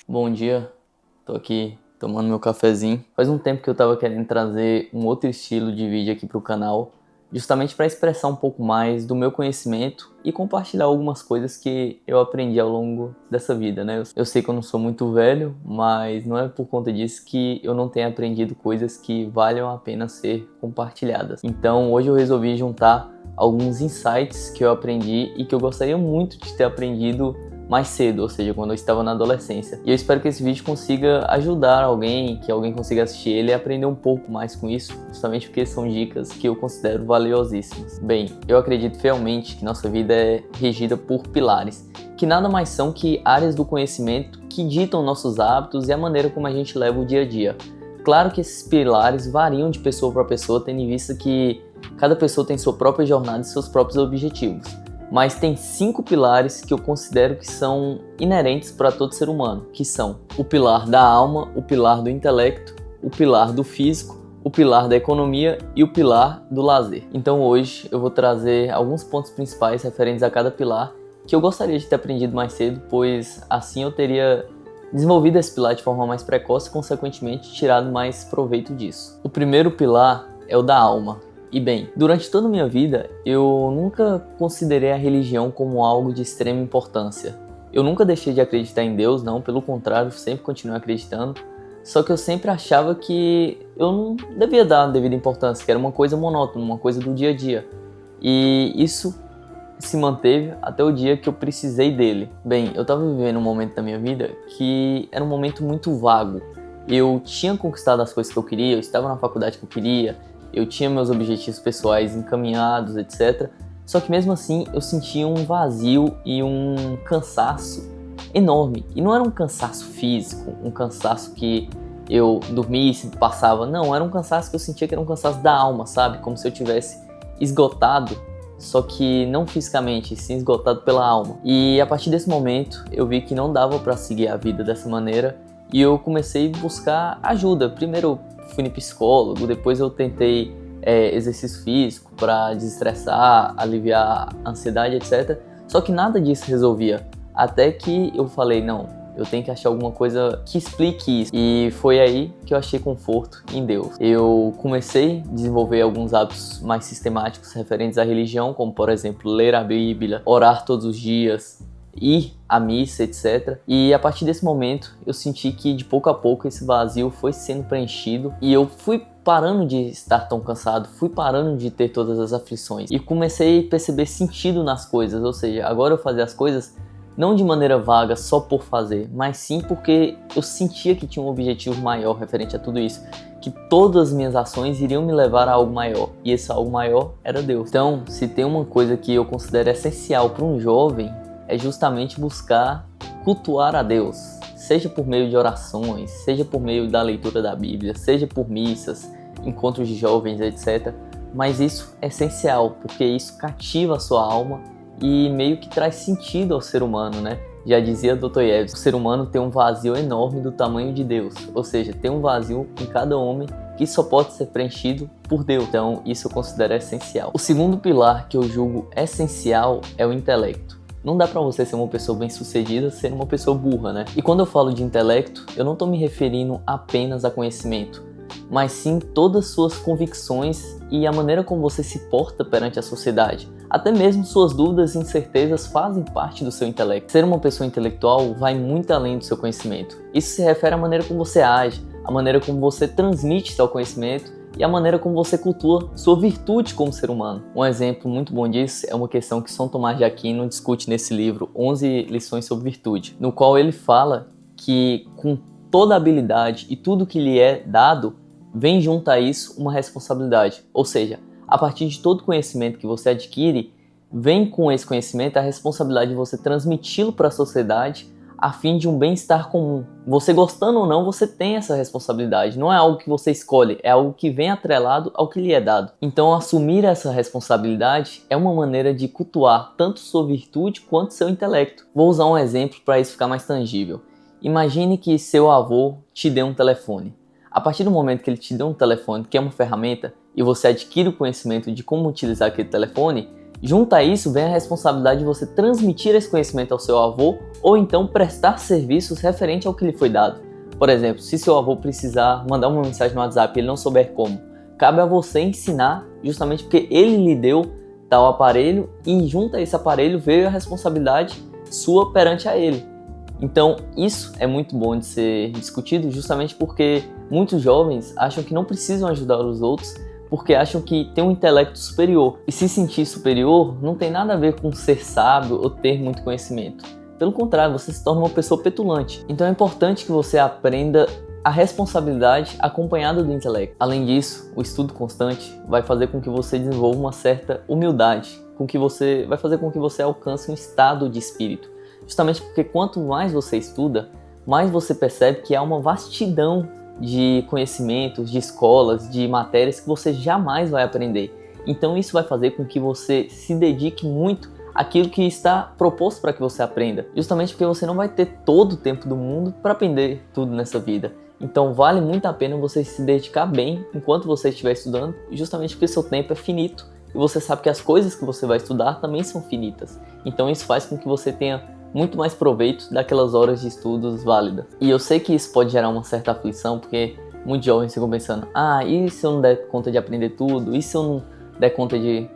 Bom dia, tô aqui tomando meu cafezinho. Faz um tempo que eu tava querendo trazer um outro estilo de vídeo aqui pro canal, justamente para expressar um pouco mais do meu conhecimento e compartilhar algumas coisas que eu aprendi ao longo dessa vida, né? Eu sei que eu não sou muito velho, mas não é por conta disso que eu não tenha aprendido coisas que valham a pena ser compartilhadas. Então hoje eu resolvi juntar alguns insights que eu aprendi e que eu gostaria muito de ter aprendido mais cedo, ou seja, quando eu estava na adolescência. E eu espero que esse vídeo consiga ajudar alguém, que alguém consiga assistir ele e aprender um pouco mais com isso, justamente porque são dicas que eu considero valiosíssimas. Bem, eu acredito fielmente que nossa vida é regida por pilares, que nada mais são que áreas do conhecimento que ditam nossos hábitos e a maneira como a gente leva o dia a dia. Claro que esses pilares variam de pessoa para pessoa, tendo em vista que cada pessoa tem sua própria jornada e seus próprios objetivos. Mas tem 5 pilares que eu considero que são inerentes para todo ser humano, que são o pilar da alma, o pilar do intelecto, o pilar do físico, o pilar da economia e o pilar do lazer. Então hoje eu vou trazer alguns pontos principais referentes a cada pilar que eu gostaria de ter aprendido mais cedo, pois assim eu teria desenvolvido esse pilar de forma mais precoce e consequentemente tirado mais proveito disso. O primeiro pilar é o da alma. E bem, durante toda a minha vida, eu nunca considerei a religião como algo de extrema importância. Eu nunca deixei de acreditar em Deus, não, pelo contrário, sempre continuei acreditando. Só que eu sempre achava que eu não devia dar a devida importância, que era uma coisa monótona, uma coisa do dia a dia. E isso se manteve até o dia que eu precisei dele. Bem, eu estava vivendo um momento da minha vida que era um momento muito vago. Eu tinha conquistado as coisas que eu queria, eu estava na faculdade que eu queria, eu tinha meus objetivos pessoais encaminhados, etc. Só que mesmo assim eu sentia um vazio e um cansaço enorme. E não era um cansaço físico, um cansaço que eu dormisse e passava. Não, era um cansaço que eu sentia que era um cansaço da alma, sabe? Como se eu tivesse esgotado, só que não fisicamente, sim esgotado pela alma. E a partir desse momento eu vi que não dava para seguir a vida dessa maneira e eu comecei a buscar ajuda. Primeiro fui no psicólogo, depois eu tentei exercício físico para desestressar, aliviar a ansiedade, etc. Só que nada disso resolvia. Até que eu falei, não, eu tenho que achar alguma coisa que explique isso. E foi aí que eu achei conforto em Deus. Eu comecei a desenvolver alguns hábitos mais sistemáticos referentes à religião, como por exemplo, ler a Bíblia, orar todos os dias, ir à missa, etc. E a partir desse momento eu senti que de pouco a pouco esse vazio foi sendo preenchido e eu fui parando de estar tão cansado, fui parando de ter todas as aflições e comecei a perceber sentido nas coisas, ou seja, agora eu fazia as coisas não de maneira vaga só por fazer, mas sim porque eu sentia que tinha um objetivo maior referente a tudo isso, que todas as minhas ações iriam me levar a algo maior, e esse algo maior era Deus. Então, se tem uma coisa que eu considero essencial para um jovem, é justamente buscar cultuar a Deus, seja por meio de orações, seja por meio da leitura da Bíblia, seja por missas, encontros de jovens, etc. Mas isso é essencial, porque isso cativa a sua alma e meio que traz sentido ao ser humano, né? Já dizia Dostoiévski, o ser humano tem um vazio enorme do tamanho de Deus, ou seja, tem um vazio em cada homem que só pode ser preenchido por Deus. Então isso eu considero essencial. O segundo pilar que eu julgo essencial é o intelecto. Não dá pra você ser uma pessoa bem-sucedida sendo uma pessoa burra, né? E quando eu falo de intelecto, eu não tô me referindo apenas a conhecimento, mas sim todas suas convicções e a maneira como você se porta perante a sociedade. Até mesmo suas dúvidas e incertezas fazem parte do seu intelecto. Ser uma pessoa intelectual vai muito além do seu conhecimento. Isso se refere à maneira como você age, à maneira como você transmite tal conhecimento e a maneira como você cultua sua virtude como ser humano. Um exemplo muito bom disso é uma questão que São Tomás de Aquino discute nesse livro, 11 lições sobre virtude, no qual ele fala que com toda a habilidade e tudo que lhe é dado, vem junto a isso uma responsabilidade. Ou seja, a partir de todo conhecimento que você adquire, vem com esse conhecimento a responsabilidade de você transmiti-lo para a sociedade a fim de um bem-estar comum. Você gostando ou não, você tem essa responsabilidade. Não é algo que você escolhe, é algo que vem atrelado ao que lhe é dado. Então, assumir essa responsabilidade é uma maneira de cultuar tanto sua virtude quanto seu intelecto. Vou usar um exemplo para isso ficar mais tangível. Imagine que seu avô te dê um telefone. A partir do momento que ele te deu um telefone, que é uma ferramenta, e você adquire o conhecimento de como utilizar aquele telefone, Junto a isso, vem a responsabilidade de você transmitir esse conhecimento ao seu avô ou então prestar serviços referente ao que lhe foi dado. Por exemplo, se seu avô precisar mandar uma mensagem no WhatsApp e ele não souber como, cabe a você ensinar, justamente porque ele lhe deu tal aparelho e junto a esse aparelho veio a responsabilidade sua perante a ele. Então isso é muito bom de ser discutido justamente porque muitos jovens acham que não precisam ajudar os outros porque acham que tem um intelecto superior. E se sentir superior não tem nada a ver com ser sábio ou ter muito conhecimento. Pelo contrário, você se torna uma pessoa petulante. Então é importante que você aprenda a responsabilidade acompanhada do intelecto. Além disso, o estudo constante vai fazer com que você desenvolva uma certa humildade, vai fazer com que você alcance um estado de espírito. Justamente porque quanto mais você estuda, mais você percebe que há uma vastidão de conhecimentos, de escolas, de matérias que você jamais vai aprender. Então isso vai fazer com que você se dedique muito àquilo que está proposto para que você aprenda. Justamente porque você não vai ter todo o tempo do mundo para aprender tudo nessa vida. Então vale muito a pena você se dedicar bem enquanto você estiver estudando, justamente porque seu tempo é finito e você sabe que as coisas que você vai estudar também são finitas. Então isso faz com que você tenha muito mais proveito daquelas horas de estudos válidas. E eu sei que isso pode gerar uma certa aflição, porque muitos jovens ficam pensando, e se eu não der conta de aprender tudo? E se eu não der conta de,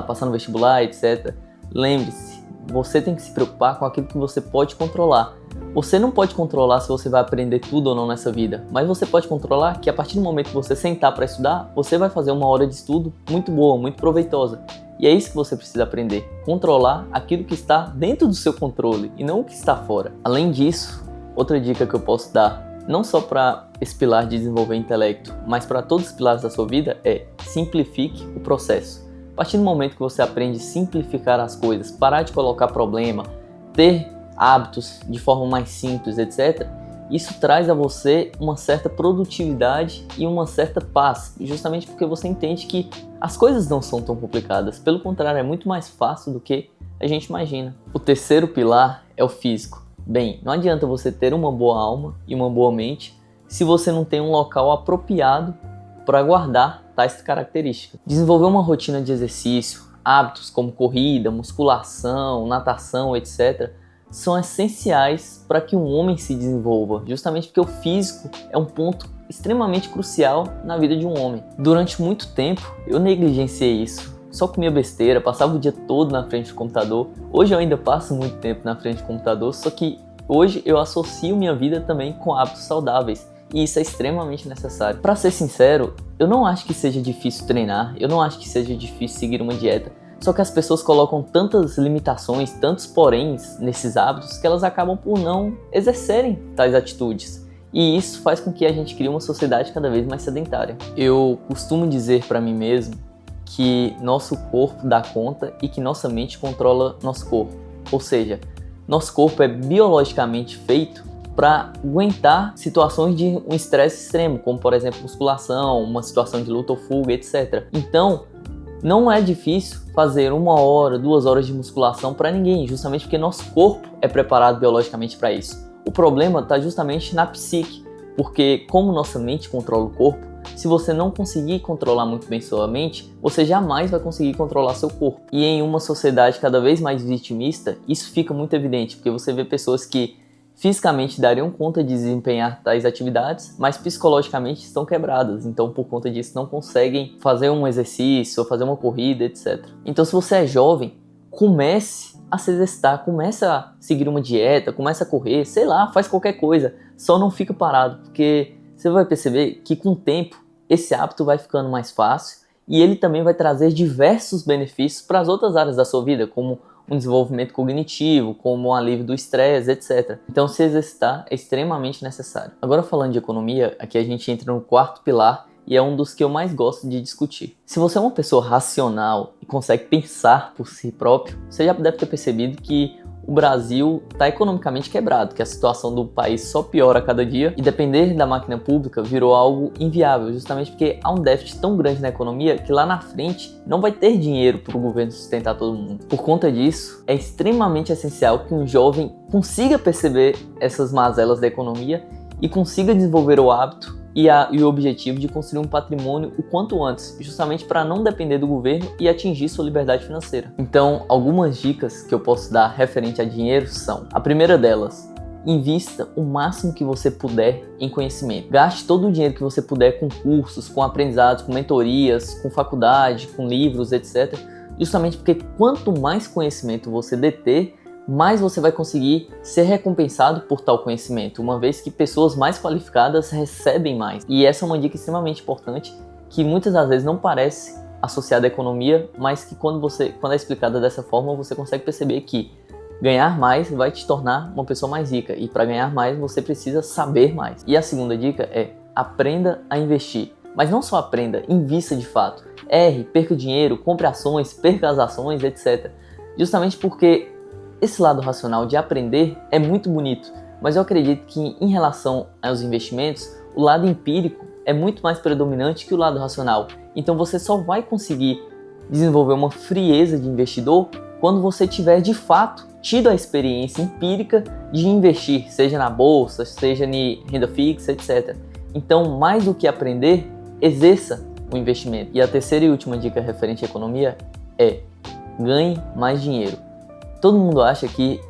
passar no vestibular, etc. Lembre-se, você tem que se preocupar com aquilo que você pode controlar. Você não pode controlar se você vai aprender tudo ou não nessa vida, mas você pode controlar que a partir do momento que você sentar para estudar, você vai fazer uma hora de estudo muito boa, muito proveitosa. E é isso que você precisa aprender, controlar aquilo que está dentro do seu controle e não o que está fora. Além disso, outra dica que eu posso dar, não só para esse pilar de desenvolver intelecto, mas para todos os pilares da sua vida, é simplifique o processo. A partir do momento que você aprende a simplificar as coisas, parar de colocar problema, ter hábitos de forma mais simples, etc., isso traz a você uma certa produtividade e uma certa paz, justamente porque você entende que as coisas não são tão complicadas, pelo contrário, é muito mais fácil do que a gente imagina. O terceiro pilar é o físico. Bem, não adianta você ter uma boa alma e uma boa mente se você não tem um local apropriado para guardar tais características. Desenvolver uma rotina de exercício, hábitos como corrida, musculação, natação, etc., são essenciais para que um homem se desenvolva, justamente porque o físico é um ponto extremamente crucial na vida de um homem. Durante muito tempo eu negligenciei isso, só comia besteira, passava o dia todo na frente do computador. Hoje eu ainda passo muito tempo na frente do computador, só que hoje eu associo minha vida também com hábitos saudáveis e isso é extremamente necessário. Para ser sincero, eu não acho que seja difícil treinar, eu não acho que seja difícil seguir uma dieta. Só que as pessoas colocam tantas limitações, tantos poréns nesses hábitos que elas acabam por não exercerem tais atitudes. E isso faz com que a gente crie uma sociedade cada vez mais sedentária. Eu costumo dizer para mim mesmo que nosso corpo dá conta e que nossa mente controla nosso corpo. Ou seja, nosso corpo é biologicamente feito para aguentar situações de um estresse extremo, como por exemplo musculação, uma situação de luta ou fuga, etc. Então, não é difícil fazer 1 hora, 2 horas de musculação para ninguém, justamente porque nosso corpo é preparado biologicamente para isso. O problema está justamente na psique, porque como nossa mente controla o corpo, se você não conseguir controlar muito bem sua mente, você jamais vai conseguir controlar seu corpo. E em uma sociedade cada vez mais vitimista, isso fica muito evidente, porque você vê pessoas que fisicamente dariam conta de desempenhar tais atividades, mas psicologicamente estão quebradas, então por conta disso não conseguem fazer um exercício, ou fazer uma corrida, etc. Então se você é jovem, comece a se exercitar, comece a seguir uma dieta, comece a correr, faz qualquer coisa, só não fica parado, porque você vai perceber que com o tempo esse hábito vai ficando mais fácil e ele também vai trazer diversos benefícios para as outras áreas da sua vida, como um desenvolvimento cognitivo, como um alívio do estresse, etc. Então se exercitar é extremamente necessário. Agora falando de economia, aqui a gente entra no quarto pilar e é um dos que eu mais gosto de discutir. Se você é uma pessoa racional e consegue pensar por si próprio, você já deve ter percebido que o Brasil está economicamente quebrado, que a situação do país só piora a cada dia e depender da máquina pública virou algo inviável, justamente porque há um déficit tão grande na economia que lá na frente não vai ter dinheiro para o governo sustentar todo mundo. Por conta disso, é extremamente essencial que um jovem consiga perceber essas mazelas da economia e consiga desenvolver o hábito e o objetivo de construir um patrimônio o quanto antes, justamente para não depender do governo e atingir sua liberdade financeira. Então, algumas dicas que eu posso dar referente a dinheiro são: a primeira delas, invista o máximo que você puder em conhecimento. Gaste todo o dinheiro que você puder com cursos, com aprendizados, com mentorias, com faculdade, com livros, etc. Justamente porque quanto mais conhecimento você deter, mais você vai conseguir ser recompensado por tal conhecimento, uma vez que pessoas mais qualificadas recebem mais. E essa é uma dica extremamente importante, que muitas das vezes não parece associada à economia, mas que quando é explicada dessa forma, você consegue perceber que ganhar mais vai te tornar uma pessoa mais rica, e para ganhar mais você precisa saber mais. E a segunda dica é: aprenda a investir. Mas não só aprenda, invista de fato. Erre, perca dinheiro, compre ações, perca as ações, etc. Justamente porque esse lado racional de aprender é muito bonito, mas eu acredito que em relação aos investimentos, o lado empírico é muito mais predominante que o lado racional. Então você só vai conseguir desenvolver uma frieza de investidor quando você tiver de fato tido a experiência empírica de investir, seja na bolsa, seja em renda fixa, etc. Então, mais do que aprender, exerça o investimento. E a terceira e última dica referente à economia é: ganhe mais dinheiro. Todo mundo acha que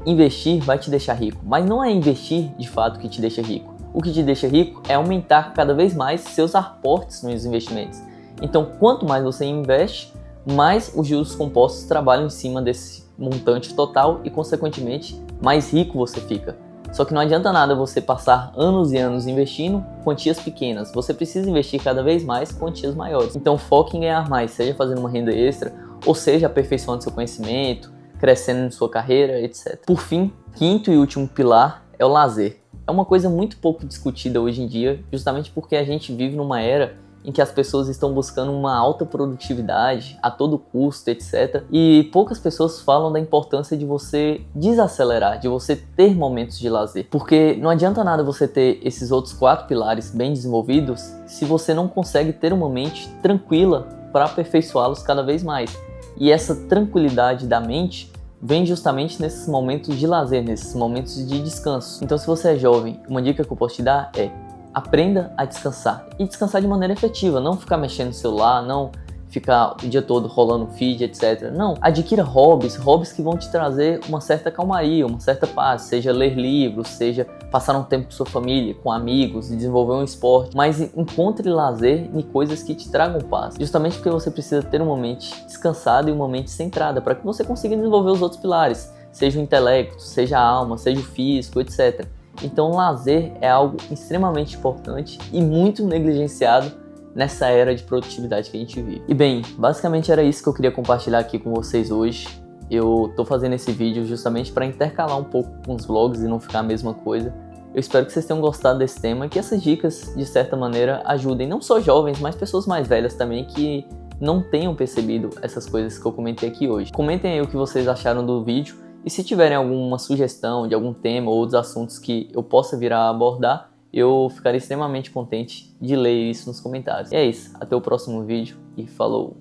investir vai te deixar rico, mas não é investir de fato que te deixa rico. O que te deixa rico é aumentar cada vez mais seus aportes nos investimentos. Então, quanto mais você investe, mais os juros compostos trabalham em cima desse montante total e, consequentemente, mais rico você fica. Só que não adianta nada você passar anos e anos investindo quantias pequenas. Você precisa investir cada vez mais quantias maiores. Então, foque em ganhar mais, seja fazendo uma renda extra, ou seja aperfeiçoando seu conhecimento, crescendo em sua carreira, etc. Por fim, quinto e último pilar é o lazer. É uma coisa muito pouco discutida hoje em dia, justamente porque a gente vive numa era em que as pessoas estão buscando uma alta produtividade a todo custo, etc. E poucas pessoas falam da importância de você desacelerar, de você ter momentos de lazer. Porque não adianta nada você ter esses outros 4 pilares bem desenvolvidos se você não consegue ter uma mente tranquila para aperfeiçoá-los cada vez mais. E essa tranquilidade da mente vem justamente nesses momentos de lazer, nesses momentos de descanso. Então, se você é jovem, uma dica que eu posso te dar é: aprenda a descansar. E descansar de maneira efetiva, não ficar mexendo no celular, não ficar o dia todo rolando feed, etc. Não, adquira hobbies que vão te trazer uma certa calmaria, uma certa paz, seja ler livros, seja passar um tempo com sua família, com amigos, desenvolver um esporte, mas encontre lazer em coisas que te tragam paz, justamente porque você precisa ter uma mente descansada e uma mente centrada para que você consiga desenvolver os outros pilares, seja o intelecto, seja a alma, seja o físico, etc. Então, lazer é algo extremamente importante e muito negligenciado nessa era de produtividade que a gente vive. E bem, basicamente era isso que eu queria compartilhar aqui com vocês hoje. Eu tô fazendo esse vídeo justamente para intercalar um pouco com os vlogs e não ficar a mesma coisa. Eu espero que vocês tenham gostado desse tema e que essas dicas, de certa maneira, ajudem não só jovens, mas pessoas mais velhas também que não tenham percebido essas coisas que eu comentei aqui hoje. Comentem aí o que vocês acharam do vídeo e se tiverem alguma sugestão de algum tema ou outros assuntos que eu possa vir a abordar, eu ficarei extremamente contente de ler isso nos comentários. E é isso, até o próximo vídeo e falou!